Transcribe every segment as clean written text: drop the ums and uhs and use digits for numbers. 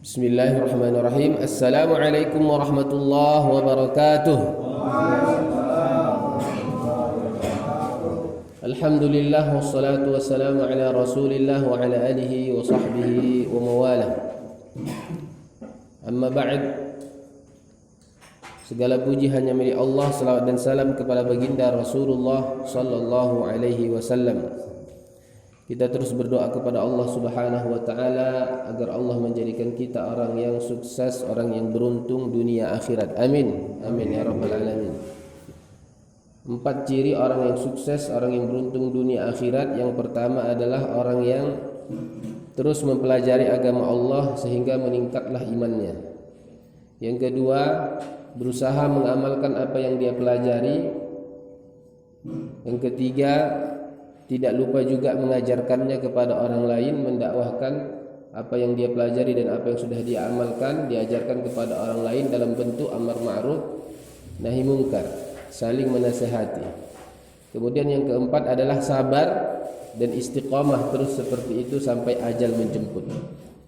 Bismillahirrahmanirrahim. Assalamualaikum warahmatullahi wabarakatuh. Alhamdulillah wassalatu wassalamu ala Rasulillah wa ala alihi wa sahbihi wa mawalah. Amma ba'd. Segala puji hanya milik Allah, salawat dan salam kepada baginda Rasulullah sallallahu alaihi wasallam. Kita terus berdoa kepada Allah Subhanahu wa taala agar Allah menjadikan kita orang yang sukses, orang yang beruntung dunia akhirat. Amin. Amin ya rabbal alamin. 4 ciri orang yang sukses, orang yang beruntung dunia akhirat. Yang pertama adalah orang yang terus mempelajari agama Allah sehingga meningkatlah imannya. Yang kedua, berusaha mengamalkan apa yang dia pelajari. Yang ketiga, tidak lupa juga mengajarkannya kepada orang lain, mendakwahkan apa yang dia pelajari dan apa yang sudah dia amalkan, diajarkan kepada orang lain dalam bentuk amar ma'ruf nahi mungkar, saling menasihati. Kemudian yang keempat adalah sabar dan istiqamah terus seperti itu sampai ajal menjemput.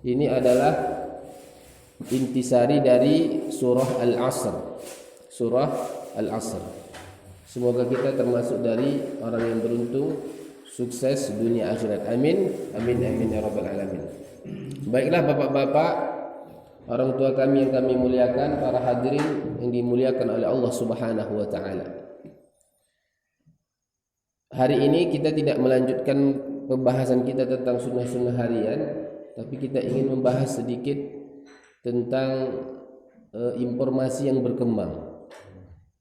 Ini adalah intisari dari surah Al-Asr. Surah Al-Asr. Semoga kita termasuk dari orang yang beruntung, sukses dunia akhirat. Amin. Amin amin ya rabbal alamin. Baiklah bapak-bapak, orang tua kami yang kami muliakan, para hadirin yang dimuliakan oleh Allah Subhanahu wa taala. Hari ini kita tidak melanjutkan pembahasan kita tentang sunnah-sunnah harian, tapi kita ingin membahas sedikit tentang informasi yang berkembang.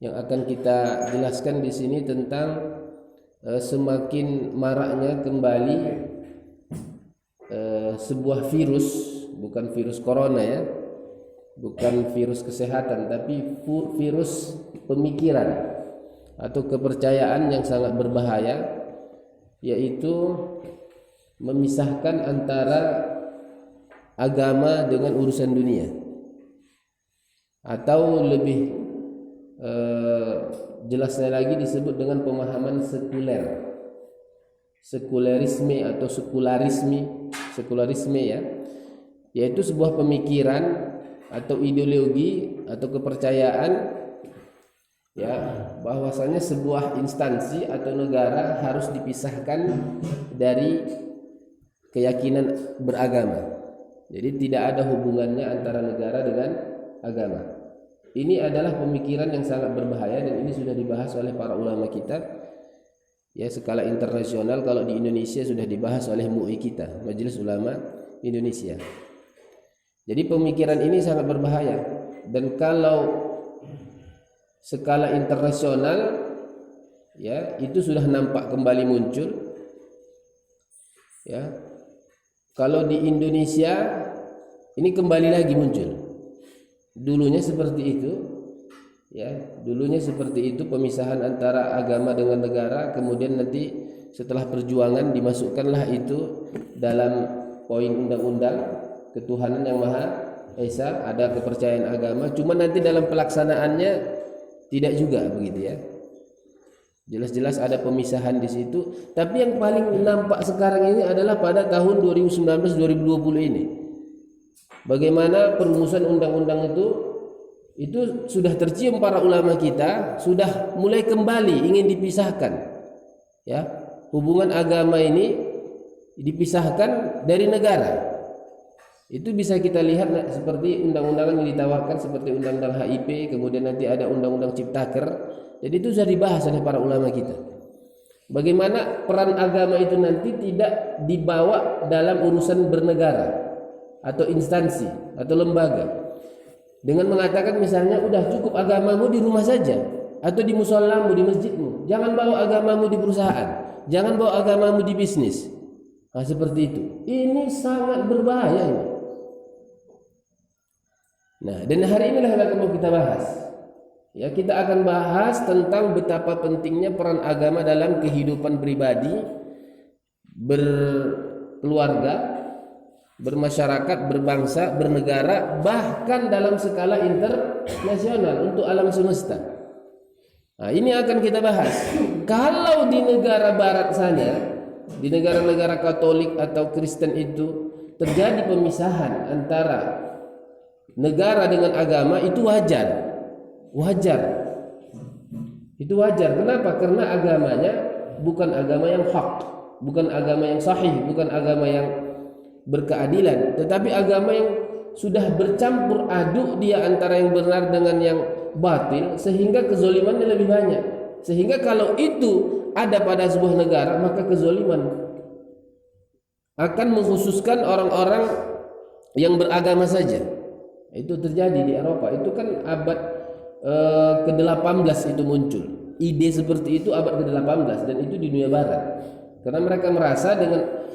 Yang akan kita jelaskan di sini tentang semakin maraknya kembali sebuah virus, bukan virus corona ya, bukan virus kesehatan, tapi virus pemikiran atau kepercayaan yang sangat berbahaya, yaitu memisahkan antara agama dengan urusan dunia, atau lebih jelasnya lagi disebut dengan pemahaman sekuler, sekulerisme atau sekularisme ya, yaitu sebuah pemikiran atau ideologi atau kepercayaan ya, bahwasanya sebuah instansi atau negara harus dipisahkan dari keyakinan beragama. Jadi tidak ada hubungannya antara negara dengan agama. Ini adalah pemikiran yang sangat berbahaya dan ini sudah dibahas oleh para ulama kita ya, skala internasional. Kalau di Indonesia sudah dibahas oleh MUI kita, Majelis Ulama Indonesia. Jadi pemikiran ini sangat berbahaya, dan kalau skala internasional ya, itu sudah nampak kembali muncul ya. Kalau di Indonesia ini kembali lagi muncul. Dulunya seperti itu ya, dulunya seperti itu, pemisahan antara agama dengan negara. Kemudian nanti setelah perjuangan dimasukkanlah itu dalam poin undang-undang ketuhanan yang Maha Esa, ada kepercayaan agama. Cuma nanti dalam pelaksanaannya tidak juga begitu ya. Jelas-jelas ada pemisahan di situ. Tapi yang paling nampak sekarang ini adalah pada tahun 2019-2020 ini. Bagaimana perumusan undang-undang itu sudah tercium para ulama kita, sudah mulai kembali ingin dipisahkan ya, hubungan agama ini dipisahkan dari negara. Itu bisa kita lihat seperti undang-undang yang ditawarkan seperti undang-undang HIP, kemudian nanti ada undang-undang Ciptaker. Jadi itu sudah dibahas oleh para ulama kita. Bagaimana peran agama itu nanti tidak dibawa dalam urusan bernegara atau instansi atau lembaga, dengan mengatakan misalnya udah cukup agamamu di rumah saja atau di musolamu, di masjidmu, jangan bawa agamamu di perusahaan, jangan bawa agamamu di bisnis. Nah, seperti itu. Ini sangat berbahaya ini. Nah, dan hari inilah yang akan kita bahas. Ya, kita akan bahas tentang betapa pentingnya peran agama dalam kehidupan pribadi, berkeluarga, bermasyarakat, berbangsa, bernegara, bahkan dalam skala internasional untuk alam semesta. Nah, ini akan kita bahas. Kalau di negara barat sana, di negara-negara Katolik atau Kristen itu terjadi pemisahan antara negara dengan agama itu wajar. Itu wajar. Kenapa? Karena agamanya bukan agama yang hak, bukan agama yang sahih, bukan agama yang berkeadilan, tetapi agama yang sudah bercampur aduk dia antara yang benar dengan yang batil, sehingga kezolimannya lebih banyak. Sehingga kalau itu ada pada sebuah negara, maka kezoliman akan mengkhususkan orang-orang yang beragama saja. Itu terjadi di Eropa. Itu kan abad ke-18 itu muncul. Ide seperti itu abad ke-18 dan itu di dunia barat. Karena mereka merasa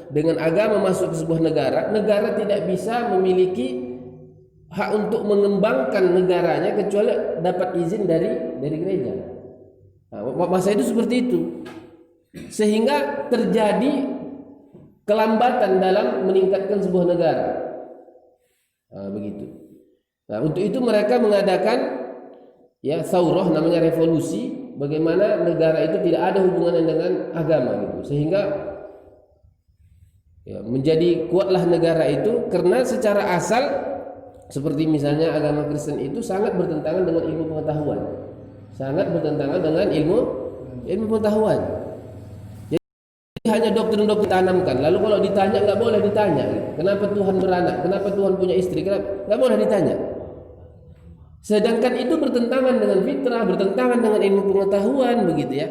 dengan agama masuk ke sebuah negara, negara tidak bisa memiliki hak untuk mengembangkan negaranya kecuali dapat izin dari gereja. Nah, masa itu seperti itu. Sehingga terjadi kelambatan dalam meningkatkan sebuah negara. Begitu. Nah, untuk itu mereka mengadakan saurah, namanya revolusi, bagaimana negara itu tidak ada hubungannya dengan agama gitu. Sehingga menjadi kuatlah negara itu karena secara asal seperti misalnya agama Kristen itu sangat bertentangan dengan ilmu pengetahuan. Sangat bertentangan dengan ilmu pengetahuan. Jadi hanya doktrin-doktrin tanamkan. Lalu kalau ditanya nggak boleh ditanya. Kenapa Tuhan beranak? Kenapa Tuhan punya istri? Nggak boleh ditanya. Sedangkan itu bertentangan dengan fitrah, bertentangan dengan ilmu pengetahuan, begitu ya.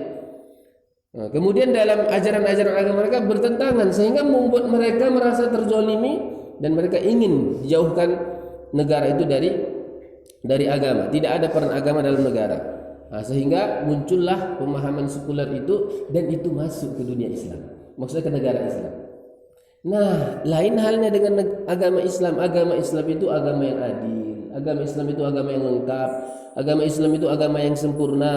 Nah, kemudian dalam ajaran-ajaran agama mereka bertentangan sehingga membuat mereka merasa terzolimi dan mereka ingin dijauhkan negara itu dari agama. Tidak ada peran agama dalam negara. Nah, sehingga muncullah pemahaman sekuler itu dan itu masuk ke dunia Islam. Maksudnya ke negara Islam. Nah, lain halnya dengan agama Islam. Agama Islam itu agama yang adil. Agama Islam itu agama yang lengkap. Agama Islam itu agama yang sempurna.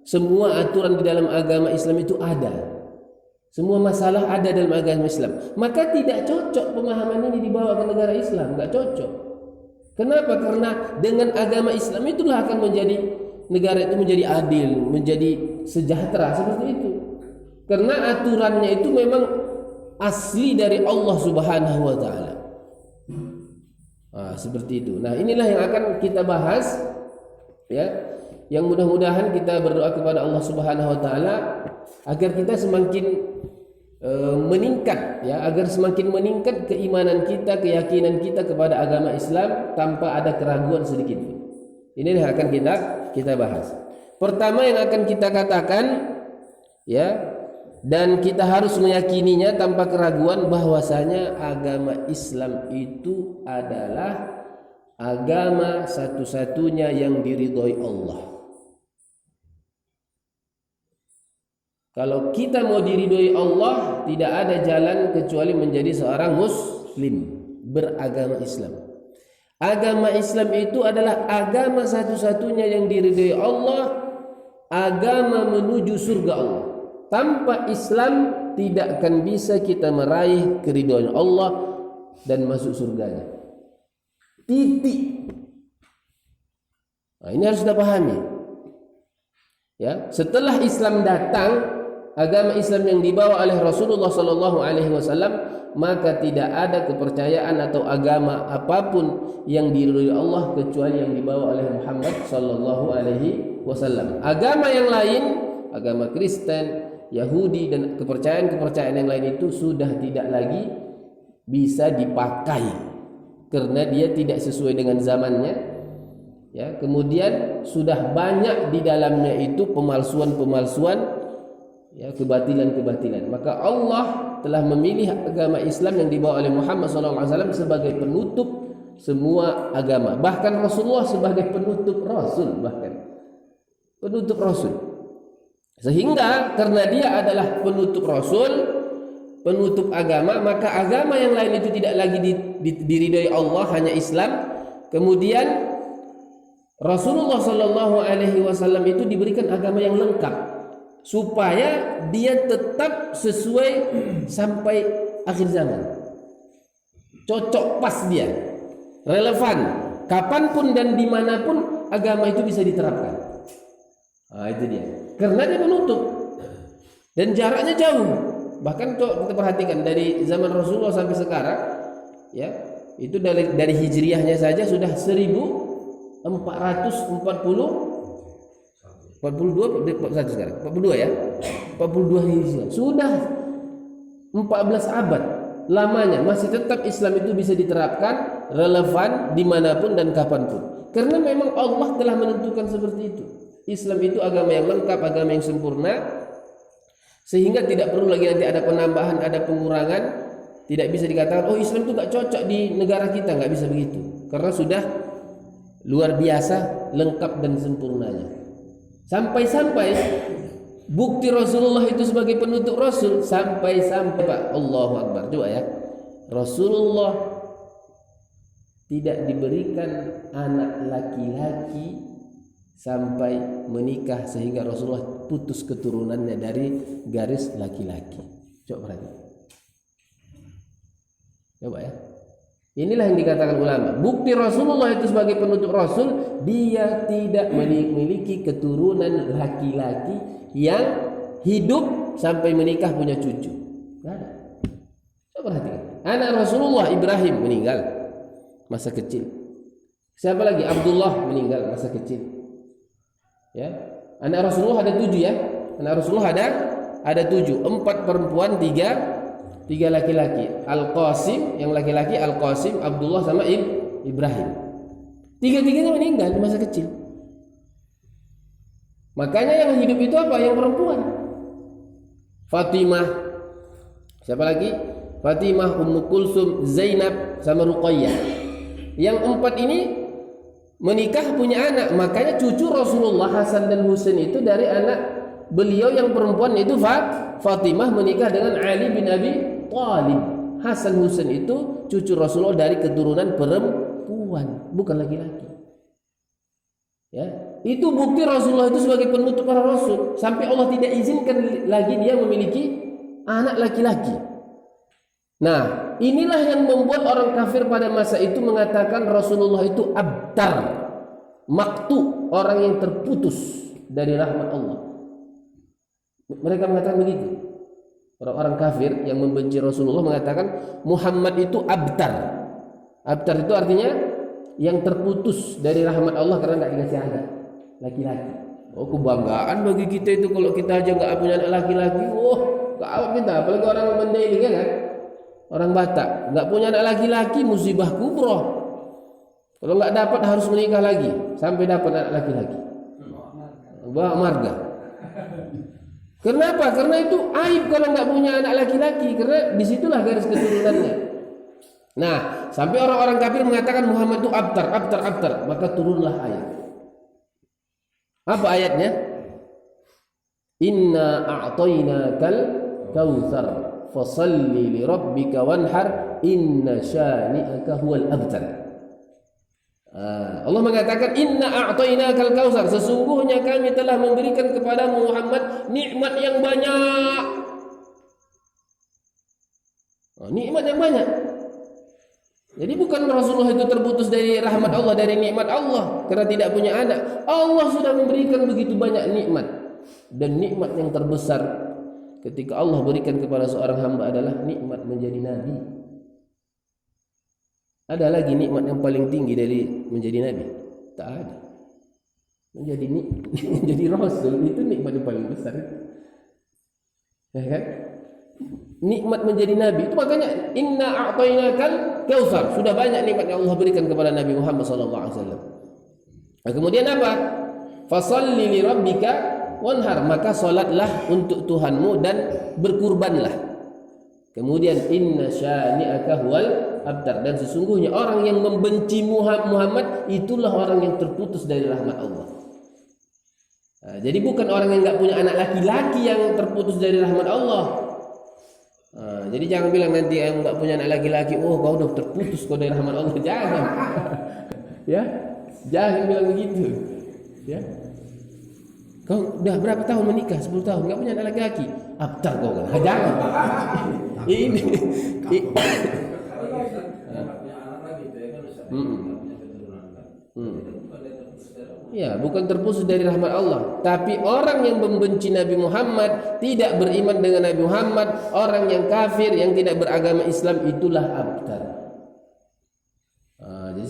Semua aturan di dalam agama Islam itu ada. Semua masalah ada dalam agama Islam. Maka tidak cocok pemahaman ini dibawa ke negara Islam. Tidak cocok. Kenapa? Karena dengan agama Islam itulah akan menjadi negara itu menjadi adil, menjadi sejahtera seperti itu. Karena aturannya itu memang asli dari Allah Subhanahu wa taala. Seperti itu. Nah, inilah yang akan kita bahas ya. Yang mudah-mudahan kita berdoa kepada Allah Subhanahu wa taala agar kita semakin meningkat ya, agar semakin meningkat keimanan kita, keyakinan kita kepada agama Islam tanpa ada keraguan sedikit pun. Ini yang akan kita bahas. Pertama yang akan kita katakan ya, dan kita harus meyakininya tanpa keraguan bahwasanya agama Islam itu adalah agama satu-satunya yang diridhoi Allah. Kalau kita mau diridhoi Allah, tidak ada jalan kecuali menjadi seorang muslim, beragama Islam. Agama Islam itu adalah agama satu-satunya yang diridhoi Allah, agama menuju surga Allah. Tanpa Islam tidak akan bisa kita meraih keridhaan Allah dan masuk surganya. Titik. Nah, ini harus kita pahami. Ya, setelah Islam datang, agama Islam yang dibawa oleh Rasulullah sallallahu alaihi wasallam, maka tidak ada kepercayaan atau agama apapun yang diridhoi Allah kecuali yang dibawa oleh Muhammad sallallahu alaihi wasallam. Agama yang lain, agama Kristen, Yahudi dan kepercayaan-kepercayaan yang lain itu sudah tidak lagi bisa dipakai karena dia tidak sesuai dengan zamannya. Ya, kemudian sudah banyak di dalamnya itu pemalsuan-pemalsuan, ya, kebatilan-kebatilan. Maka Allah telah memilih agama Islam yang dibawa oleh Muhammad SAW sebagai penutup semua agama. Bahkan Rasulullah sebagai penutup Rasul, penutup Rasul. Sehingga karena dia adalah penutup Rasul, penutup agama, maka agama yang lain itu tidak lagi diridhoi Allah, hanya Islam. Kemudian Rasulullah Shallallahu Alaihi Wasallam itu diberikan agama yang lengkap supaya dia tetap sesuai sampai akhir zaman, cocok pas dia, relevan, kapanpun dan dimanapun agama itu bisa diterapkan. Nah, itu dia. Karena dia menutup dan jaraknya jauh. Bahkan kalau kita perhatikan dari zaman Rasulullah sampai sekarang, ya, Itu dari hijriahnya saja sudah 1442 sekarang. 42 ya. 42 hijriah. Sudah 14 abad lamanya masih tetap Islam itu bisa diterapkan, relevan dimanapun dan kapanpun. Karena memang Allah telah menentukan seperti itu. Islam itu agama yang lengkap, agama yang sempurna, sehingga tidak perlu lagi nanti ada penambahan, ada pengurangan. Tidak bisa dikatakan, oh Islam itu gak cocok di negara kita, gak bisa begitu. Karena sudah luar biasa, lengkap dan sempurnanya. Sampai-sampai bukti Rasulullah itu sebagai penutup Rasul, sampai-sampai Pak, Allahu Akbar, coba ya, Rasulullah tidak diberikan anak laki-laki sampai menikah, sehingga Rasulullah putus keturunannya dari garis laki-laki. Coba perhatikan. Coba ya. Inilah yang dikatakan ulama. Bukti Rasulullah itu sebagai penutup Rasul, dia tidak memiliki keturunan laki-laki yang hidup sampai menikah punya cucu. Tidak ada. Coba perhatikan. Anak Rasulullah Ibrahim meninggal masa kecil. Siapa lagi? Abdullah meninggal masa kecil. Ya. Anak Rasulullah ada 7 ya. Anak Rasulullah ada 7. 4 perempuan, 3 laki-laki. Al-Qasim yang laki-laki, Al-Qasim, Abdullah sama Ibrahim. 3-tiganya meninggal di masa kecil. Makanya yang hidup itu apa? Yang perempuan. Fatimah. Siapa lagi? Fatimah, Ummu Kulsum, Zainab sama Ruqayyah. Yang 4 ini menikah punya anak. Makanya cucu Rasulullah Hasan dan Husain itu dari anak beliau yang perempuan, itu Fatimah menikah dengan Ali bin Abi Thalib. Hasan Husain itu cucu Rasulullah dari keturunan perempuan, bukan laki-laki. Ya, itu bukti Rasulullah itu sebagai penutup para rasul, sampai Allah tidak izinkan lagi dia memiliki anak laki-laki. Nah, inilah yang membuat orang kafir pada masa itu mengatakan Rasulullah itu abtar, maktu, orang yang terputus dari rahmat Allah. Mereka mengatakan begitu. Orang-orang kafir yang membenci Rasulullah mengatakan Muhammad itu abtar. Abtar itu artinya yang terputus dari rahmat Allah karena tidak dikasih anak laki-laki. Oh, kebanggaan bagi kita itu kalau kita aja nggak punya anak laki-laki. Oh, gawat kita. Apalagi orang Mandailing kan, orang Batak nggak punya anak laki-laki, musibah kubroh. Kalau nggak dapat harus menikah lagi sampai dapat anak laki-laki. Bawa marga. Kenapa? Karena itu aib kalau nggak punya anak laki-laki, karena disitulah garis keturunannya. Nah, sampai orang-orang kafir mengatakan Muhammad itu abtar. Maka turunlah ayat. Apa ayatnya? Inna a'tainakal kautsar fasalli li rabbika wanhar inna syani'aka huwal abtar. Allah mengatakan inna a'tainakal kautsar, sesungguhnya kami telah memberikan kepada Muhammad nikmat yang banyak. Nikmat yang banyak. Jadi bukan Rasulullah itu terputus dari rahmat Allah, dari nikmat Allah karena tidak punya anak. Allah sudah memberikan begitu banyak nikmat, dan nikmat yang terbesar ketika Allah berikan kepada seorang hamba adalah nikmat menjadi nabi. Ada lagi nikmat yang paling tinggi dari menjadi nabi? Tak ada. Menjadi rasul itu nikmat yang paling besar. Ya kan? Nikmat menjadi nabi itu, makanya inna a'tainakal kautsar, sudah banyak nikmat yang Allah berikan kepada Nabi Muhammad sallallahu alaihi wasallam. Nah, kemudian apa? Fasalli li rabbika wanhar, maka salatlah untuk Tuhanmu dan berkurbanlah. Kemudian inna syani'aka huwal abtar, dan sesungguhnya orang yang membenci Muhammad itulah orang yang terputus dari rahmat Allah. Nah, jadi bukan orang yang enggak punya anak laki-laki yang terputus dari rahmat Allah. Nah, jadi jangan bilang nanti yang enggak punya anak laki-laki, oh kau udah terputus kau dari rahmat Allah. Jangan. Ya, jangan bilang begitu. Ya. Kau udah berapa tahun menikah? 10 tahun enggak punya anak laki-laki. Abtar kau kan. Jangan. Ini. Ya, bukan terputus dari rahmat Allah. Tapi orang yang membenci Nabi Muhammad, tidak beriman dengan Nabi Muhammad, orang yang kafir yang tidak beragama Islam, itulah abtar.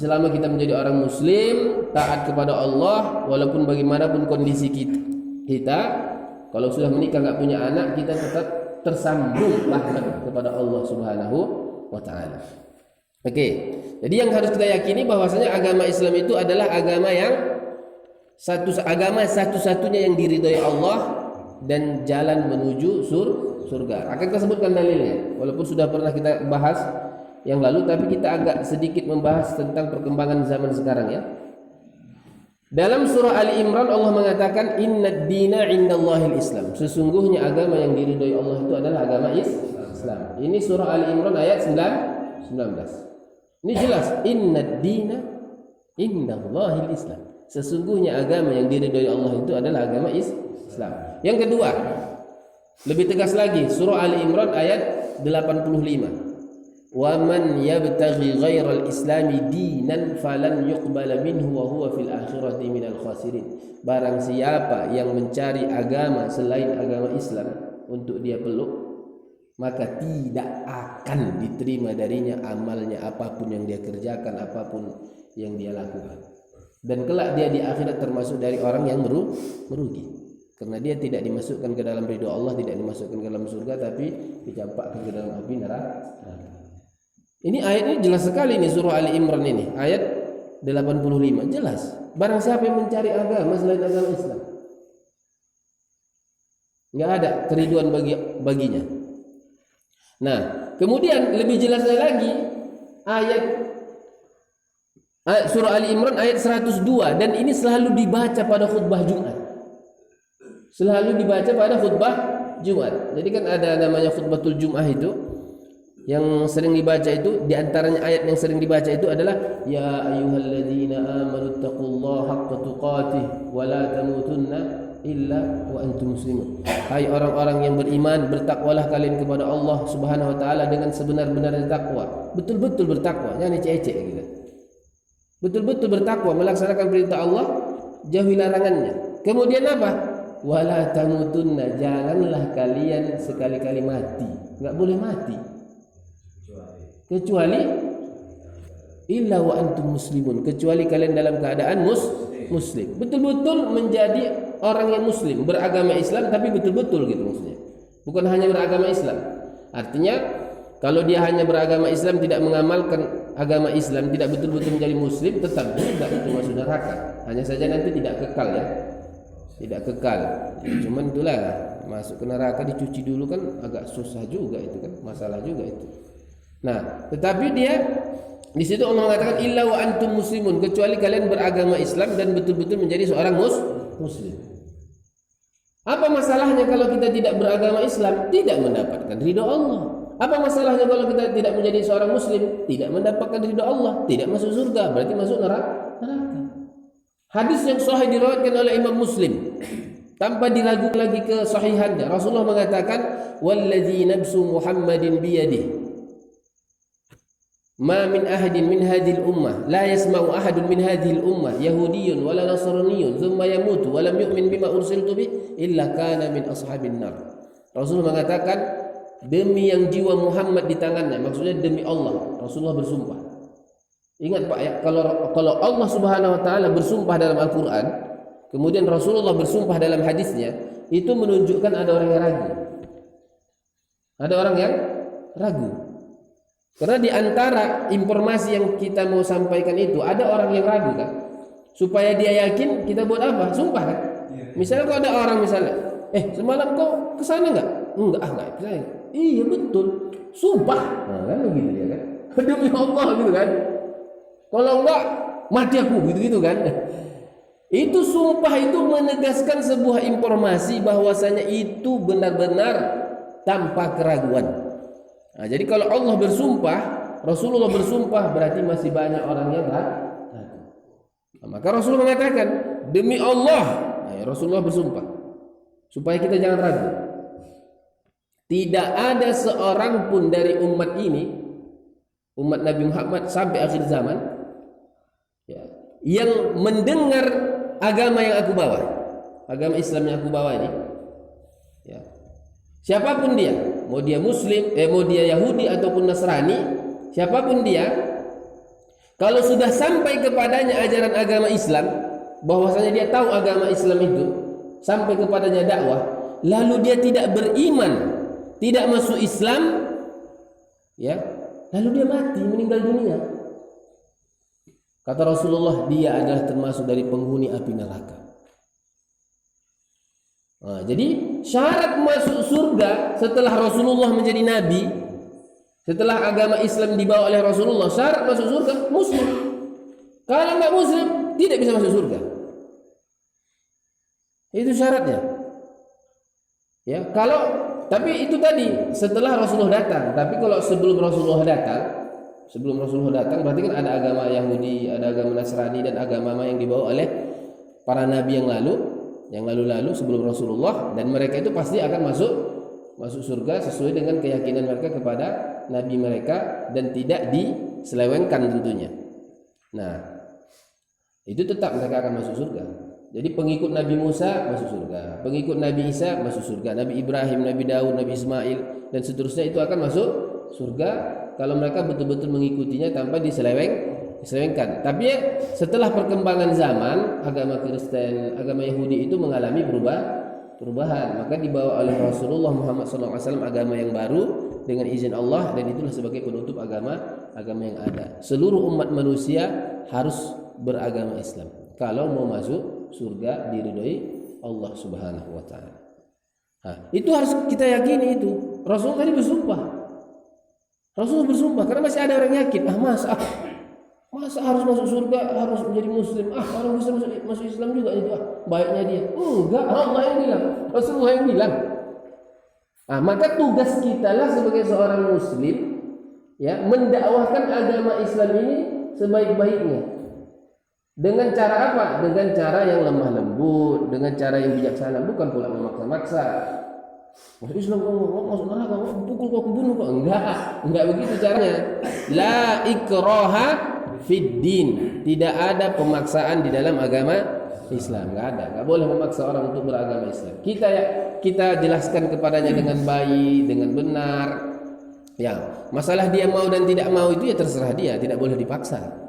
selama kita menjadi orang muslim, taat kepada Allah, walaupun bagaimanapun kondisi kita, kalau sudah menikah nggak punya anak, kita tetap tersambung rahmat kepada Allah Subhanahu wa taala. Oke. Jadi yang harus kita yakini bahwasanya agama Islam itu adalah agama yang satu-satunya yang diridhai Allah dan jalan menuju surga. Akan kita sebutkan dalilnya. Walaupun sudah pernah kita bahas yang lalu, tapi kita agak sedikit membahas tentang perkembangan zaman sekarang ya. Dalam surah Ali Imran Allah mengatakan innad dina indallahil Islam. Sesungguhnya agama yang diridhai Allah itu adalah agama Islam. Ini surah Ali Imran ayat 19. Ini jelas innad dina indallahil Islam. Sesungguhnya agama yang diridhai Allah itu adalah agama Islam. Yang kedua, lebih tegas lagi, surah Ali Imran ayat 85. Wa man yabtaghi ghairal islami dinan falan yuqbala minhu wa huwa fil akhirati minal khasirin. Barang siapa yang mencari agama selain agama Islam untuk dia peluk, maka tidak akan diterima darinya amalnya, apapun yang dia kerjakan, apapun yang dia lakukan. Dan kelak dia di akhirat termasuk dari orang yang merugi, karena dia tidak dimasukkan ke dalam ridho Allah, tidak dimasukkan ke dalam surga, tapi dicampakkan ke dalam api neraka. Ini ayat ini jelas sekali, ini surah Ali Imran ini ayat 85 jelas. Barang siapa yang mencari agama selain agama Islam, nggak ada keriduan baginya. Nah, kemudian lebih jelasnya lagi ayat surah Ali Imran ayat 102, dan ini selalu dibaca pada khutbah Jumat. Selalu dibaca pada khutbah Jumat. Jadi kan ada namanya khutbatul Jum'ah itu yang sering dibaca, itu di antaranya ayat yang sering dibaca itu adalah ya ayyuhalladzina amanu taqullaha haqqa tuqatih wa la tamutunna illa wa antum muslimun. Hai orang-orang yang beriman, bertakwalah kalian kepada Allah Subhanahu wa taala dengan sebenar-benarnya takwa. Betul-betul bertakwa, jangan ecek-ecek gitu. Betul-betul bertakwa, melaksanakan perintah Allah, jauhi larangannya. Kemudian apa? Wala tamutunna, janganlah kalian sekali-kali mati. Enggak boleh mati kecuali illa wa antum muslimun, kecuali kalian dalam keadaan muslim. Betul-betul menjadi orang yang muslim, beragama Islam, tapi betul-betul gitu maksudnya. Bukan hanya beragama Islam. Artinya kalau dia hanya beragama Islam, tidak mengamalkan agama Islam, tidak betul-betul menjadi muslim, tetap juga itu masuk neraka. Hanya saja nanti tidak kekal ya. Tidak kekal. Cuman itulah, masuk ke neraka dicuci dulu kan agak susah juga itu kan, masalah juga itu. Nah, tetapi dia di situ Allah mengatakan illa wa antum muslimun, kecuali kalian beragama Islam dan betul-betul menjadi seorang muslim. Apa masalahnya kalau kita tidak beragama Islam? Tidak mendapatkan ridha Allah. Apa masalahnya kalau kita tidak menjadi seorang muslim? Tidak mendapatkan ridha Allah, tidak masuk surga, berarti masuk neraka. Hadis yang sahih diriwayatkan oleh Imam Muslim tanpa diragukan lagi kesahihannya. Rasulullah mengatakan wallazi nafsu Muhammadin biyadihi ma min ahadin min hadhil ummah la yasma'u ahadun min hadhil ummah yahudiyyun wala nasraniyyun thumma yamutu wa lam yu'min bima ursiltu bi illa kana min ashabin nar. Rasulullah mengatakan demi yang jiwa Muhammad di tangannya, maksudnya demi Allah. Rasulullah bersumpah. Ingat Pak ya, kalau Allah Subhanahu wa taala bersumpah dalam Al-Qur'an, kemudian Rasulullah bersumpah dalam hadisnya, itu menunjukkan ada orang yang ragu. Ada orang yang ragu. Karena di antara informasi yang kita mau sampaikan itu ada orang yang ragu kan. Supaya dia yakin, kita buat apa? Sumpah kan? Misalnya kalau ada orang misalnya, semalam kau kesana enggak? Enggak percaya. Iya betul. Sumpah. Nah, kan begitu ya kan. Demi Allah gitu kan. Kalau enggak mati aku gitu kan. Itu sumpah itu menegaskan sebuah informasi bahwasanya itu benar-benar tanpa keraguan. Nah, jadi kalau Allah bersumpah, Rasulullah bersumpah, berarti masih banyak orang yang ragu. Nah, maka Rasulullah mengatakan demi Allah, Rasulullah bersumpah supaya kita jangan ragu. Tidak ada seorang pun dari umat ini, umat Nabi Muhammad sampai akhir zaman, ya, yang mendengar agama yang aku bawa, agama Islam yang aku bawa ini, ya, siapapun dia, mau dia Muslim, mau dia Yahudi ataupun Nasrani, siapapun dia, Kalau sudah sampai kepadanya ajaran agama Islam, bahwasanya dia tahu agama Islam itu, sampai kepadanya dakwah, lalu dia tidak beriman, tidak masuk Islam, ya, lalu dia mati, meninggal dunia. Kata Rasulullah, dia adalah termasuk dari penghuni api neraka. Nah, jadi syarat masuk surga setelah Rasulullah menjadi nabi, setelah agama Islam dibawa oleh Rasulullah, syarat masuk surga muslim. Kalau nggak muslim tidak bisa masuk surga. Itu syaratnya. Ya, tapi itu tadi setelah Rasulullah datang. Tapi kalau sebelum Rasulullah datang berarti kan ada agama Yahudi, ada agama Nasrani dan agama yang dibawa oleh para nabi yang lalu sebelum Rasulullah, dan mereka itu pasti akan masuk surga sesuai dengan keyakinan mereka kepada nabi mereka dan tidak diselewengkan tentunya. Nah, itu tetap mereka akan masuk surga. Jadi pengikut Nabi Musa masuk surga, pengikut Nabi Isa masuk surga, Nabi Ibrahim, Nabi Daud, Nabi Ismail dan seterusnya itu akan masuk surga kalau mereka betul-betul mengikutinya tanpa diselewengkan. Tapi ya, setelah perkembangan zaman, agama Kristen, agama Yahudi itu mengalami perubahan. Maka dibawa oleh Rasulullah Muhammad SAW agama yang baru dengan izin Allah, dan itulah sebagai penutup agama yang ada. Seluruh umat manusia harus beragama Islam kalau mau masuk surga diridhoi Allah Subhanahu wa taala. Itu harus kita yakini itu. Rasul tadi bersumpah. Karena masih ada orang yakin, masa harus masuk surga, harus menjadi muslim. Orang bisa masuk Islam juga itu baiknya dia. Enggak, Allah yang bilang, Rasulullah yang bilang. Maka tugas kita lah sebagai seorang muslim, ya, mendakwahkan agama Islam ini sebaik-baiknya. Dengan cara apa? Dengan cara yang lemah lembut, dengan cara yang bijaksana, bukan pula memaksa-maksa. Masuk Islam masuk neraka, pukul kau, bunuh kau. Enggak begitu caranya. La ikraha fid din. Tidak ada pemaksaan di dalam agama Islam, enggak boleh memaksa orang untuk beragama Islam. Kita jelaskan kepadanya dengan baik, dengan benar. Ya, masalah dia mau dan tidak mau itu ya terserah dia, tidak boleh dipaksa.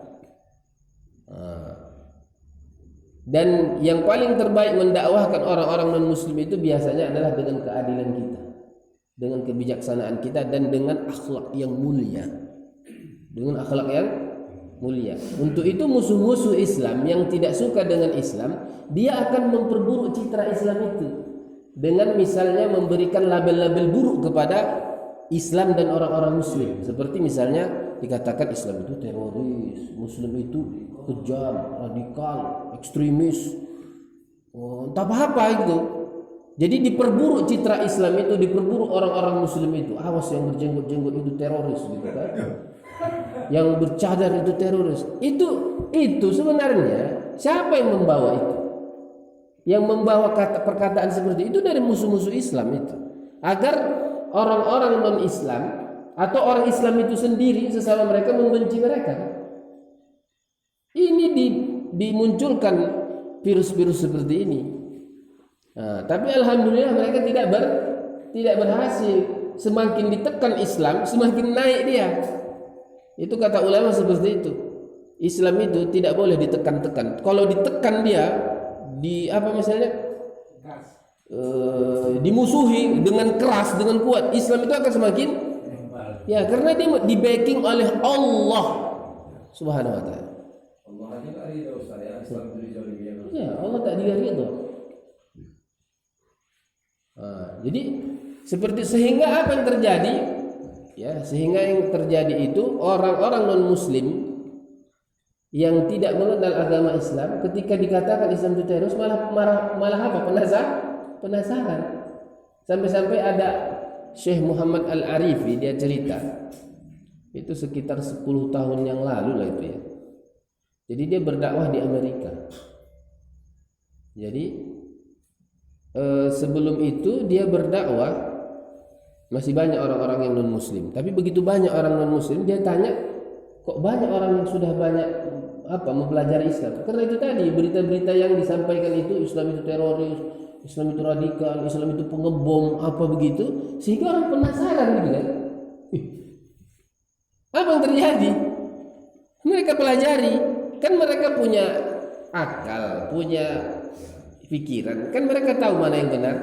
Dan yang paling terbaik mendakwahkan orang-orang non-muslim itu biasanya adalah dengan keadilan kita, dengan kebijaksanaan kita, dan dengan akhlak yang mulia. Untuk itu musuh-musuh Islam yang tidak suka dengan Islam, dia akan memperburuk citra Islam itu dengan misalnya memberikan label-label buruk kepada Islam dan orang-orang muslim. Seperti misalnya dikatakan Islam itu teroris, Muslim itu kejam, radikal, ekstremis, entah apa itu. Jadi diperburuk citra Islam itu, diperburuk orang-orang Muslim itu. Awas yang berjenggot-jenggot itu teroris, gitu kan? Yang bercadar itu teroris. Itu sebenarnya siapa yang membawa itu? Yang membawa perkataan seperti itu dari musuh-musuh Islam itu, agar orang-orang non-Islam atau orang Islam itu sendiri sesama mereka membenci mereka. Ini dimunculkan virus-virus seperti ini. Tapi alhamdulillah mereka tidak berhasil. Semakin ditekan Islam, semakin naik dia. Itu kata ulama seperti itu. Islam itu tidak boleh ditekan-tekan. Kalau ditekan dia, dimusuhi dengan keras, dengan kuat, Islam itu akan semakin, ya, karena dia di backing oleh Allah Subhanahu wa taala. Ya, Allah tak ridho. Jadi sehingga apa yang terjadi? Ya, sehingga yang terjadi itu orang-orang non-muslim yang tidak mengenal agama Islam, ketika dikatakan Islam itu teroris, malah apa? Penasaran. Sampai-sampai ada Syekh Muhammad Al-Arifi, dia cerita. Itu sekitar 10 tahun yang lalu lah itu ya. Jadi dia berdakwah di Amerika. Jadi sebelum itu dia berdakwah masih banyak orang-orang yang non-muslim. Tapi begitu banyak orang non-muslim, dia tanya, kok banyak orang yang sudah banyak mempelajari Islam? Karena itu tadi berita-berita yang disampaikan itu Islam itu teroris, Islam itu radikal, Islam itu pengebom, apa begitu, sehingga orang penasaran gitu kan. Apa yang terjadi? Mereka pelajari, kan mereka punya akal, punya pikiran, kan mereka tahu mana yang benar,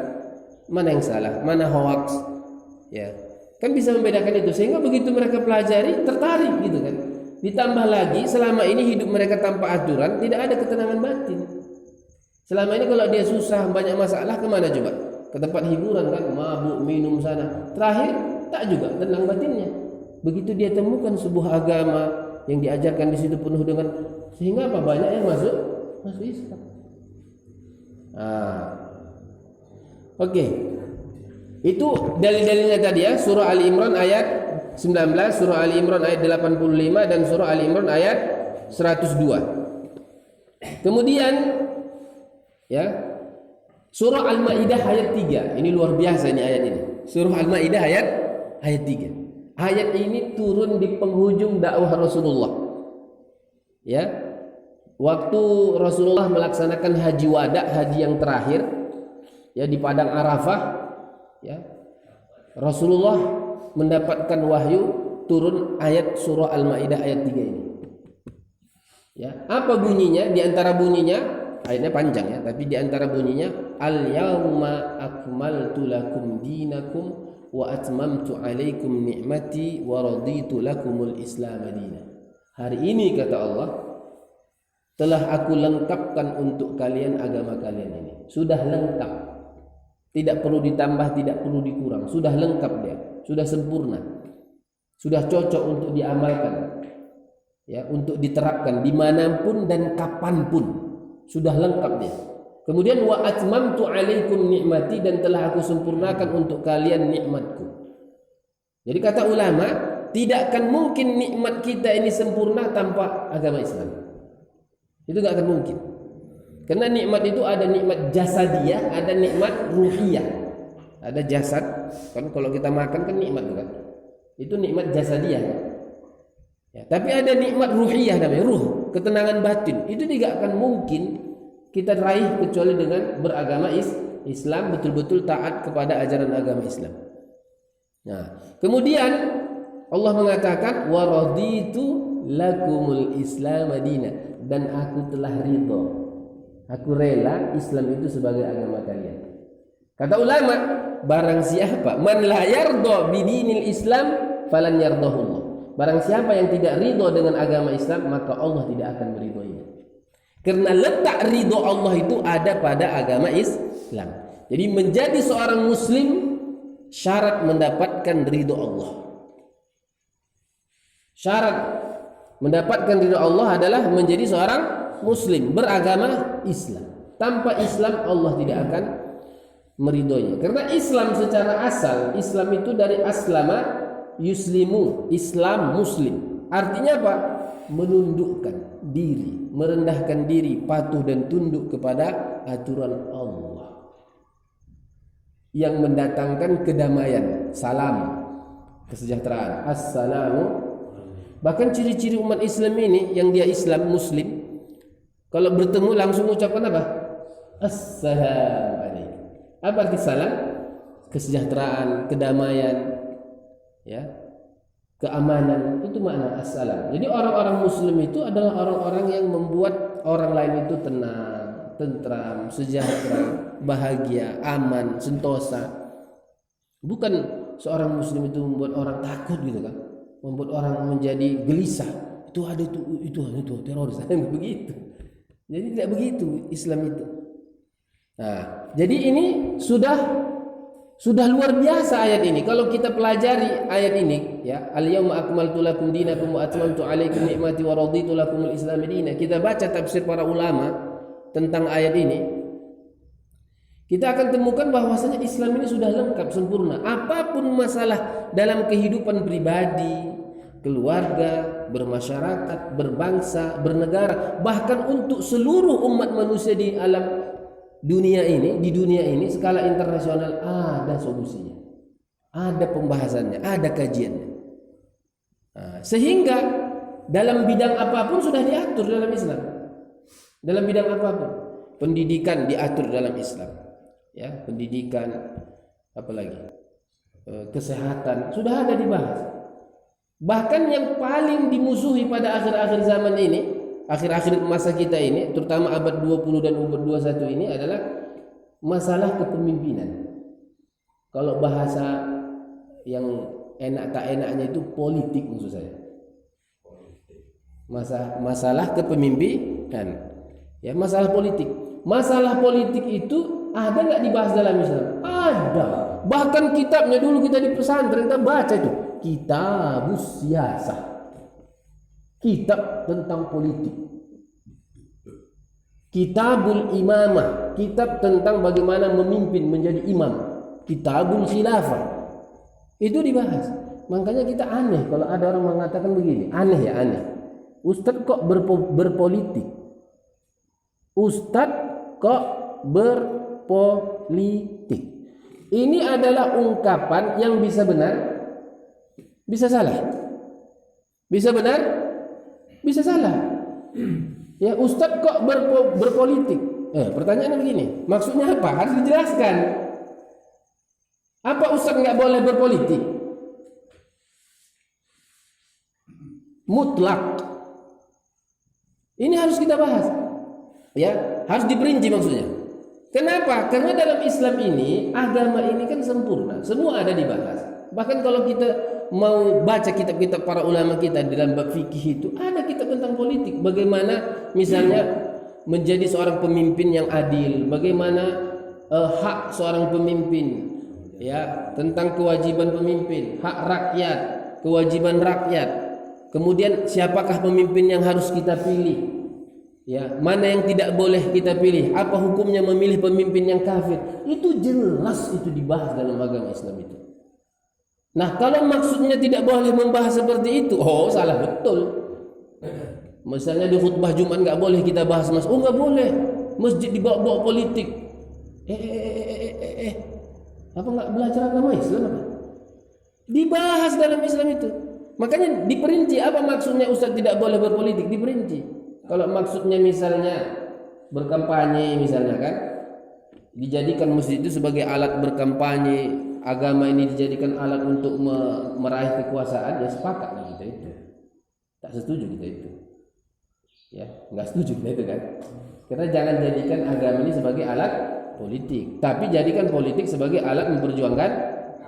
mana yang salah, mana hoax, ya, kan bisa membedakan itu. Sehingga begitu mereka pelajari, tertarik gitu kan. Ditambah lagi selama ini hidup mereka tanpa aturan, tidak ada ketenangan batin. Selama ini kalau dia susah, banyak masalah, kemana coba? Ke tempat hiburan kan, mabuk, minum sana. Terakhir tak juga tenang batinnya. Begitu dia temukan sebuah agama yang diajarkan di situ penuh dengan, sehingga apa, banyak yang masuk Islam. Oke. Itu dalil-dalilnya tadi ya, surah Ali Imran ayat 19, surah Ali Imran ayat 85 dan surah Ali Imran ayat 102. Kemudian ya, surah Al-Maidah ayat 3. Ini luar biasa ini ayat ini. Surah Al-Maidah ayat 3. Ayat ini turun di penghujung dakwah Rasulullah. Ya. Waktu Rasulullah melaksanakan haji wada, haji yang terakhir ya di padang Arafah, ya. Rasulullah mendapatkan wahyu turun ayat surah Al-Maidah ayat 3 ini. Ya, apa bunyinya? Di antara bunyinya, ayatnya panjang ya, tapi di antara bunyinya, al-yauma akmaltu lakum dinakum wa atmamtu alaikum ni'mati wa raditu lakumul Islam dinan. Hari ini kata Allah, telah aku lengkapkan untuk kalian agama kalian ini. Sudah lengkap. Tidak perlu ditambah, tidak perlu dikurang. Sudah lengkap dia, sudah sempurna. Sudah cocok untuk diamalkan. Ya, untuk diterapkan dimanapun dan kapanpun. Sudah lengkap dia. Kemudian wa atmamtu alaikum ni'mati, dan telah aku sempurnakan untuk kalian nikmatku. Jadi kata ulama, tidak akan mungkin nikmat kita ini sempurna tanpa agama Islam. Itu tidak akan mungkin. Karena nikmat itu ada nikmat jasadiyah, ada nikmat ruhiyah. Ada jasad, kan kalau kita makan kan nikmat kan. Itu nikmat jasadiyah. Ya, tapi ada nikmat ruhiyah namanya, ruh, ketenangan batin. Itu tidak akan mungkin kita raih kecuali dengan beragama Islam, betul-betul taat kepada ajaran agama Islam. Nah, kemudian Allah mengatakan wa raditu lakumul Islam dinan, dan aku telah ridho, aku rela Islam itu sebagai agama kalian. Kata ulama, barang siapa man la yarda bidinil Islam falan yardahullah. Barang siapa yang tidak ridho dengan agama Islam, maka Allah tidak akan meridhoinya. Karena letak ridho Allah itu ada pada agama Islam. Jadi menjadi seorang muslim syarat mendapatkan ridho Allah. Syarat mendapatkan ridho Allah adalah menjadi seorang muslim beragama Islam. Tanpa Islam Allah tidak akan meridhoinya. Karena Islam secara asal, Islam itu dari aslama yuslimu, Islam muslim. Artinya apa? Menundukkan diri, merendahkan diri, patuh dan tunduk kepada aturan Allah yang mendatangkan kedamaian, salam, kesejahteraan, assalamu. Bahkan ciri-ciri umat Islam ini, yang dia Islam muslim, kalau bertemu langsung ucapkan apa? Assalamualaikum. Apa arti salam? Kesejahteraan, kedamaian, ya, keamanan, itu makna assalam. Jadi orang-orang muslim itu adalah orang-orang yang membuat orang lain itu tenang, tentram, sejahtera, bahagia, aman, sentosa. Bukan seorang muslim itu membuat orang takut gitu kan, membuat orang menjadi gelisah. Itu ada itu teroris, begitu. Jadi tidak begitu Islam itu. Nah, jadi ini sudah luar biasa ayat ini. Kalau kita pelajari ayat ini, ya, al-yauma akmaltu lakum dinakum wa atmamtu alaikum ni'mati wa raditu lakumul Islam dinan. Kita baca tafsir para ulama tentang ayat ini, kita akan temukan bahwasanya Islam ini sudah lengkap, sempurna. Apapun masalah dalam kehidupan pribadi, keluarga, bermasyarakat, berbangsa, bernegara, bahkan untuk seluruh umat manusia di alam dunia ini, di dunia ini skala internasional ada solusinya, ada pembahasannya, ada kajiannya. Nah, sehingga dalam bidang apapun sudah diatur dalam Islam. Dalam bidang apapun, pendidikan diatur dalam Islam, ya, pendidikan, apalagi kesehatan sudah ada dibahas. Bahkan yang paling dimusuhi pada akhir-akhir zaman ini, akhir-akhir masa kita ini, terutama abad 20 dan abad 21 ini adalah masalah kepemimpinan. Kalau bahasa yang enak tak enaknya itu politik maksud saya. Masalah kepemimpinan. Ya, masalah politik. Masalah politik itu ada enggak dibahas dalam Islam? Ada. Bahkan kitabnya dulu kita di pesantren kita baca itu. Kitabus Siyasah. Kitab tentang politik. Kitabul Imamah, kitab tentang bagaimana memimpin menjadi imam. Kitabul Khilafah. Itu dibahas. Makanya kita aneh kalau ada orang mengatakan begini. Aneh ya, aneh. Ustadz kok berpolitik? Ustadz kok berpolitik? Ini adalah ungkapan yang bisa benar, bisa salah. Bisa benar, bisa salah. Ya, Ustadz kok berpolitik? Pertanyaannya begini, maksudnya apa? Harus dijelaskan. Apa Ustadz nggak boleh berpolitik? Mutlak. Ini harus kita bahas. Ya, harus diperinci maksudnya. Kenapa? Karena dalam Islam ini, agama ini kan sempurna. Semua ada dibahas. Bahkan kalau kita mau baca kitab-kitab para ulama kita dalam bab fikih itu, ada kitab tentang politik. Bagaimana misalnya menjadi seorang pemimpin yang adil, bagaimana hak seorang pemimpin, ya, tentang kewajiban pemimpin, hak rakyat, kewajiban rakyat. Kemudian siapakah pemimpin yang harus kita pilih? Ya, mana yang tidak boleh kita pilih? Apa hukumnya memilih pemimpin yang kafir? Itu jelas itu dibahas dalam agama Islam itu. Nah, kalau maksudnya tidak boleh membahas seperti itu, salah betul. Misalnya di khutbah Jumat nggak boleh kita bahas nggak boleh. Masjid dibawa-bawa politik. Apa nggak belajar agama Islam apa? Dibahas dalam Islam itu. Makanya diperinci apa maksudnya Ustaz tidak boleh berpolitik, diperinci. Kalau maksudnya misalnya berkampanye misalnya kan, dijadikan masjid itu sebagai alat berkampanye, agama ini dijadikan alat untuk meraih kekuasaan, ya sepakat kita itu. Tak setuju kita itu. Ya, enggak setuju kita itu kan. Karena jangan jadikan agama ini sebagai alat politik, tapi jadikan politik sebagai alat memperjuangkan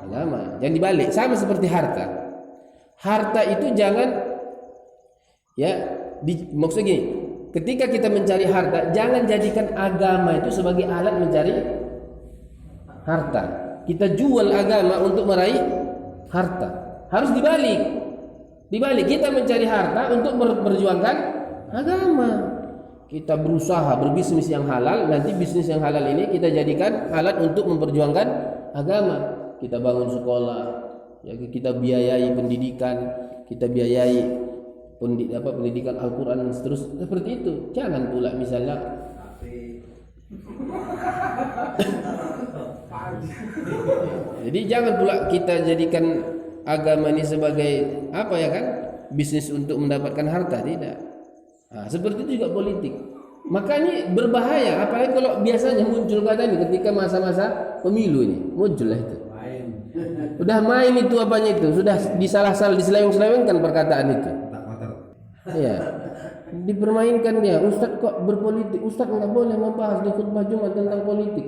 agama. Jangan dibalik, sama seperti harta. Harta itu jangan maksudnya gini, ketika kita mencari harta, jangan jadikan agama itu sebagai alat mencari harta. Kita jual agama untuk meraih harta. Harus dibalik. Dibalik, kita mencari harta untuk memperjuangkan agama. Kita berusaha berbisnis yang halal, nanti bisnis yang halal ini kita jadikan alat untuk memperjuangkan agama. Kita bangun sekolah, ya, kita biayai pendidikan, kita biayai pendidikan Al-Quran dan seterusnya, seperti itu. Jangan pula misalnya jadi jangan pula kita jadikan agama ini sebagai apa ya kan, bisnis untuk mendapatkan harta, tidak. Nah, seperti itu juga politik. Makanya berbahaya, apalagi kalau biasanya muncul kata ini ketika masa-masa pemilu ini muncullah itu. Sudah main itu apanya itu, sudah disalah-salah, diseleweng-selewengkan perkataan itu. Iya. Dipermainkan dia. Ustadz kok berpolitik? Ustadz nggak boleh membahas di khutbah Jumat tentang politik.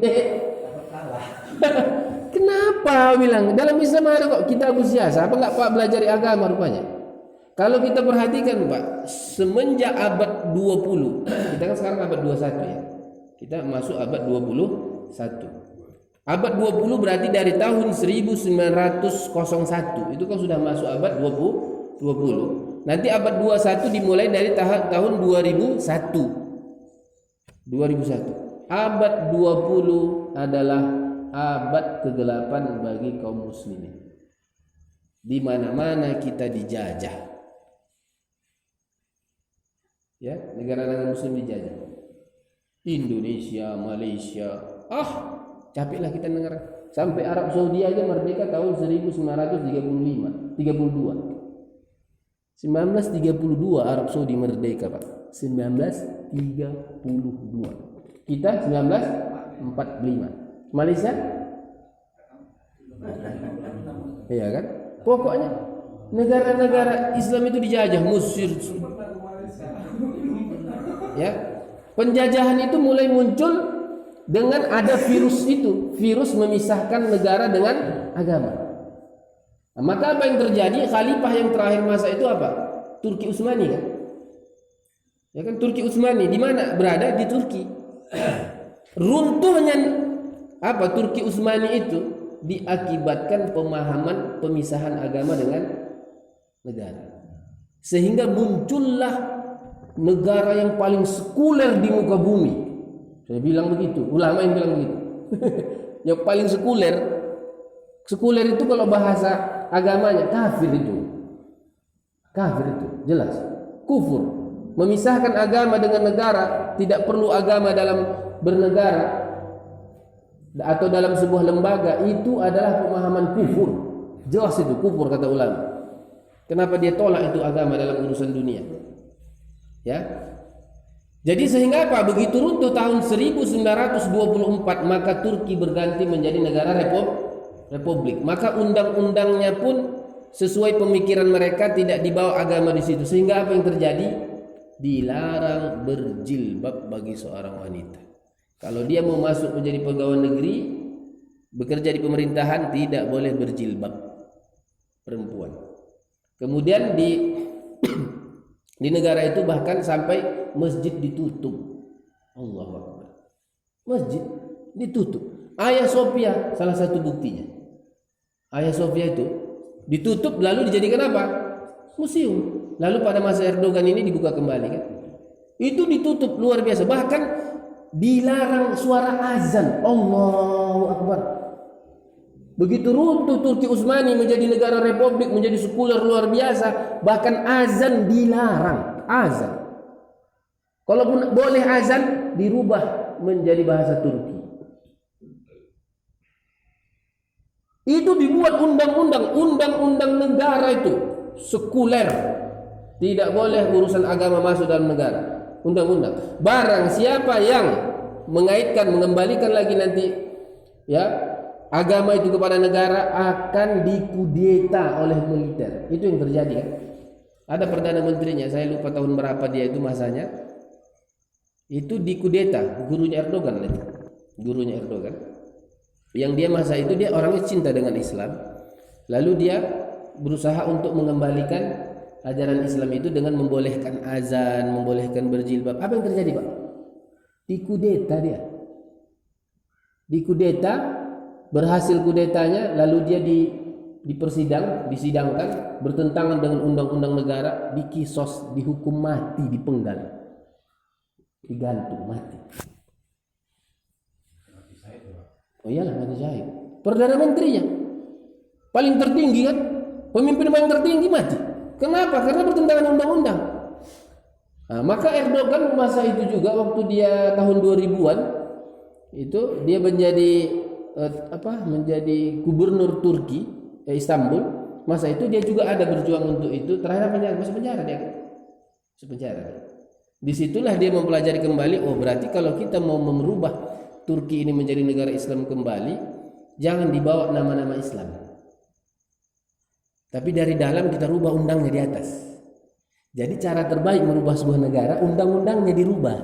Kenapa bilang? Dalam Islam ada kok kitabus siyasah. Apa nggak Pak belajar agama rupanya? Kalau kita perhatikan Pak, semenjak abad 20, kita kan sekarang abad 21 ya. Kita masuk abad 21. Abad 20 berarti dari tahun 1901 itu kan sudah masuk abad 20. Nanti abad 21 dimulai dari tahun 2001. Abad 20 adalah abad kegelapan bagi kaum muslimin. Di mana-mana kita dijajah. Ya, negara-negara muslim dijajah. Indonesia, Malaysia. Capeklah kita dengar. Sampai Arab Saudi aja merdeka tahun 1932. 1932 Arab Saudi merdeka, Pak. 1932. Kita 1945. Malaysia? Iya kan? Pokoknya negara-negara Islam itu dijajah, Mesir. Ya, penjajahan itu mulai muncul dengan ada virus itu, virus memisahkan negara dengan agama. Nah, maka apa yang terjadi? Khalifah yang terakhir masa itu apa? Turki Utsmani kan? Ya kan, Turki Utsmani di mana berada? Di Turki. Runtuhnya apa Turki Utsmani itu diakibatkan pemahaman pemisahan agama dengan negara, sehingga muncullah negara yang paling sekuler di muka bumi. Saya bilang begitu, ulama yang bilang begitu. Yang paling sekuler, sekuler itu kalau bahasa agamanya kafir itu, jelas kufur. Memisahkan agama dengan negara, tidak perlu agama dalam bernegara atau dalam sebuah lembaga, itu adalah pemahaman kufur. Jelas itu kufur kata ulama. Kenapa dia tolak itu agama dalam urusan dunia? Ya. Jadi sehingga apa? Begitu runtuh tahun 1924, maka Turki berganti menjadi negara republik. Maka undang-undangnya pun sesuai pemikiran mereka, tidak dibawa agama di situ. Sehingga apa yang terjadi? Dilarang berjilbab bagi seorang wanita. Kalau dia mau masuk menjadi pegawai negeri, bekerja di pemerintahan, tidak boleh berjilbab perempuan. Kemudian di negara itu bahkan sampai masjid ditutup. Allahu Akbar. Masjid ditutup. Hagia Sophia salah satu buktinya. Hagia Sophia itu ditutup lalu dijadikan apa? Museum. Lalu pada masa Erdogan ini dibuka kembali kan? Itu ditutup luar biasa. Bahkan dilarang suara azan. Allahu Akbar. Begitu runtuh Turki Utsmani menjadi negara republik, menjadi sekuler luar biasa, bahkan azan dilarang. Azan. Kalaupun boleh azan, dirubah menjadi bahasa Turki. Itu dibuat undang-undang negara itu sekuler. Tidak boleh urusan agama masuk dalam negara. Undang-undang. Barang siapa yang mengembalikan lagi nanti ya agama itu kepada negara, akan dikudeta oleh militer. Itu yang terjadi kan. Ada perdana menterinya, saya lupa tahun berapa dia itu masanya. Itu dikudeta gurunya Erdogan. Yang dia masa itu dia orangnya cinta dengan Islam. Lalu dia berusaha untuk mengembalikan ajaran Islam itu dengan membolehkan azan, membolehkan berjilbab. Apa yang terjadi, Pak? Dikudeta dia. Dikudeta, berhasil kudetanya, lalu dia disidangkan bertentangan dengan undang-undang negara, dikisos, dihukum mati, dipenggal, digantung mati. Oh iyalah, mati syahid. Perdana menterinya paling tertinggi kan, pemimpin paling tertinggi mati. Kenapa? Karena bertentangan undang-undang. Nah, maka Erdogan masa itu juga waktu dia tahun 2000-an itu dia menjadi gubernur Turki, Istanbul. Masa itu dia juga ada berjuang untuk itu. Terakhir masuk penjara dia. Disitulah dia mempelajari kembali. Oh, berarti kalau kita mau merubah Turki ini menjadi negara Islam kembali, jangan dibawa nama-nama Islam. Tapi dari dalam kita rubah undangnya di atas. Jadi cara terbaik merubah sebuah negara, undang-undangnya dirubah.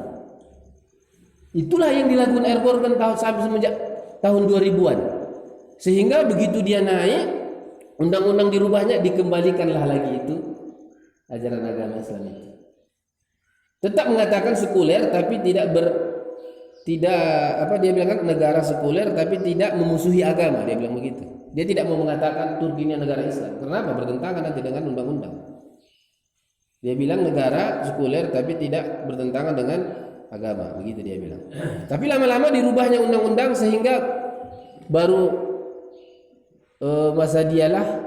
Itulah yang dilakukan Erdogan semenjak tahun 2000-an. Sehingga begitu dia naik, undang-undang dirubahnya, dikembalikanlah lagi itu ajaran agama Islam itu. Tetap mengatakan sekuler tapi dia bilang kan negara sekuler tapi tidak memusuhi agama, dia bilang begitu. Dia tidak mau mengatakan Turki ini negara Islam. Kenapa? Bertentangan nanti dengan undang-undang. Dia bilang negara sekuler tapi tidak bertentangan dengan agama, begitu dia bilang. Tapi lama-lama dirubahnya undang-undang sehingga baru masa dialah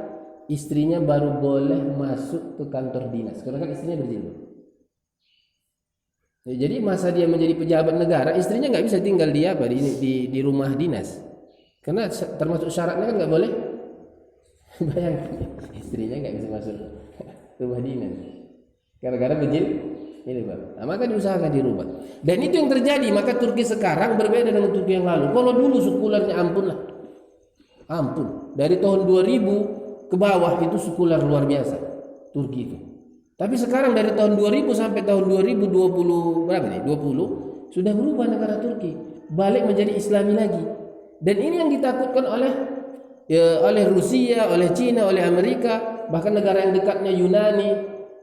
istrinya baru boleh masuk ke kantor dinas. Karena kan istrinya berjilbab. Jadi masa dia menjadi pejabat negara, istrinya nggak bisa tinggal di rumah dinas. Karena termasuk syaratnya kan nggak boleh. Bayangkan istrinya nggak bisa masuk rumah dinas gara-gara berjilbab. Nah, maka diusahakan dirubah. Dan itu yang terjadi. Maka Turki sekarang berbeda dengan Turki yang lalu. Kalau dulu sekulernya ampun. Dari tahun 2000 ke bawah itu sekuler luar biasa Turki itu. Tapi sekarang dari tahun 2000 sampai tahun 2020 berapa nih? 20 sudah berubah negara Turki, balik menjadi Islami lagi. Dan ini yang ditakutkan oleh Rusia, oleh Cina, oleh Amerika, bahkan negara yang dekatnya Yunani,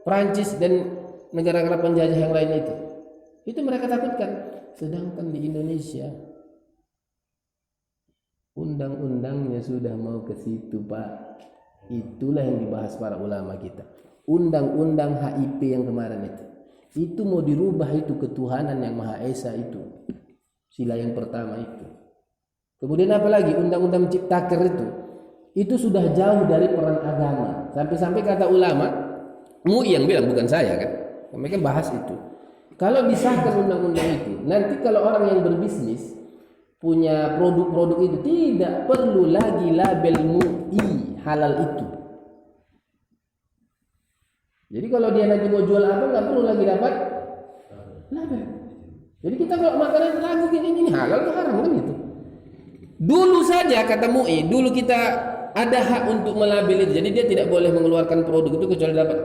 Prancis dan negara-negara penjajah yang lain itu. Itu mereka takutkan. Sedangkan di Indonesia undang-undangnya sudah mau ke situ, Pak. Itulah yang dibahas para ulama kita. Undang-undang HIP yang kemarin itu mau dirubah, itu ketuhanan yang Maha Esa itu. Sila yang pertama itu. Kemudian apa lagi? Undang-undang Ciptaker itu sudah jauh dari peran agama. Sampai-sampai kata ulama, MUI yang bilang, bukan saya kan. Kami kan bahas itu. Kalau disahkan undang-undang itu, nanti kalau orang yang berbisnis punya produk-produk itu tidak perlu lagi label MUI halal itu. Jadi kalau dia nanti mau jual apa nggak perlu lagi dapat label. Jadi kita kalau makanan lagu ini halal atau haram kan gitu. Dulu saja kata MUI, dulu kita ada hak untuk melabel itu. Jadi dia tidak boleh mengeluarkan produk itu kecuali dapat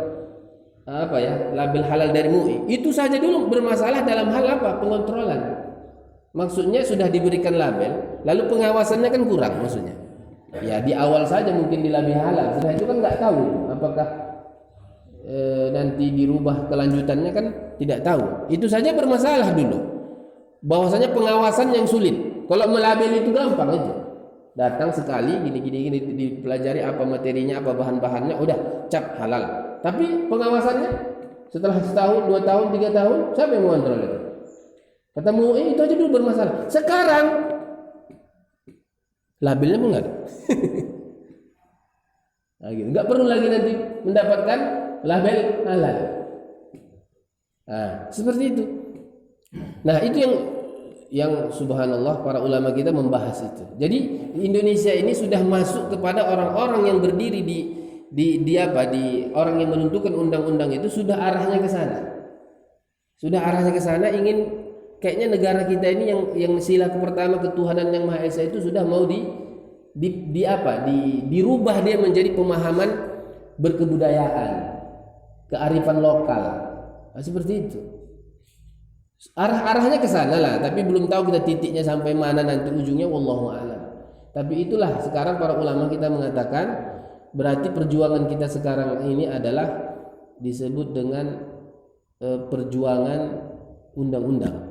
label halal dari MUI. Itu saja dulu bermasalah dalam hal apa? Pengontrolan. Maksudnya sudah diberikan label, lalu pengawasannya kan kurang maksudnya. Ya di awal saja mungkin dilabel halal, setelah itu kan nggak tahu apakah nanti dirubah kelanjutannya kan tidak tahu. Itu saja bermasalah dulu. Bahwasanya pengawasan yang sulit. Kalau melabel itu gampang aja. Datang sekali gini dipelajari apa materinya, apa bahan-bahannya, udah cap halal. Tapi pengawasannya setelah setahun, 2 tahun, 3 tahun, siapa yang mengontrol itu? Kata MUI itu aja dulu bermasalah. Sekarang labelnya pun nggak ada. Nah, gitu. Nggak perlu lagi nanti mendapatkan label halal. Nah, seperti itu. Nah, itu yang subhanallah para ulama kita membahas itu. Jadi Indonesia ini sudah masuk kepada orang-orang yang berdiri di orang yang menentukan undang-undang itu sudah arahnya ke sana. Sudah arahnya ke sana, ingin kayaknya negara kita ini yang sila pertama ketuhanan yang Maha Esa itu sudah mau dirubah dia menjadi pemahaman berkebudayaan, kearifan lokal. Nah, seperti itu. Arahnya ke sana lah, tapi belum tahu kita titiknya sampai mana nanti ujungnya, wallahu a'lam. Tapi itulah sekarang para ulama kita mengatakan berarti perjuangan kita sekarang ini adalah disebut dengan perjuangan undang-undang.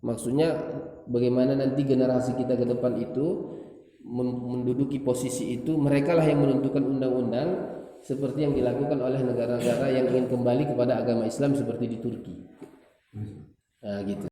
Maksudnya bagaimana nanti generasi kita ke depan itu menduduki posisi itu, merekalah yang menentukan undang-undang seperti yang dilakukan oleh negara-negara yang ingin kembali kepada agama Islam seperti di Turki. Nah, gitu.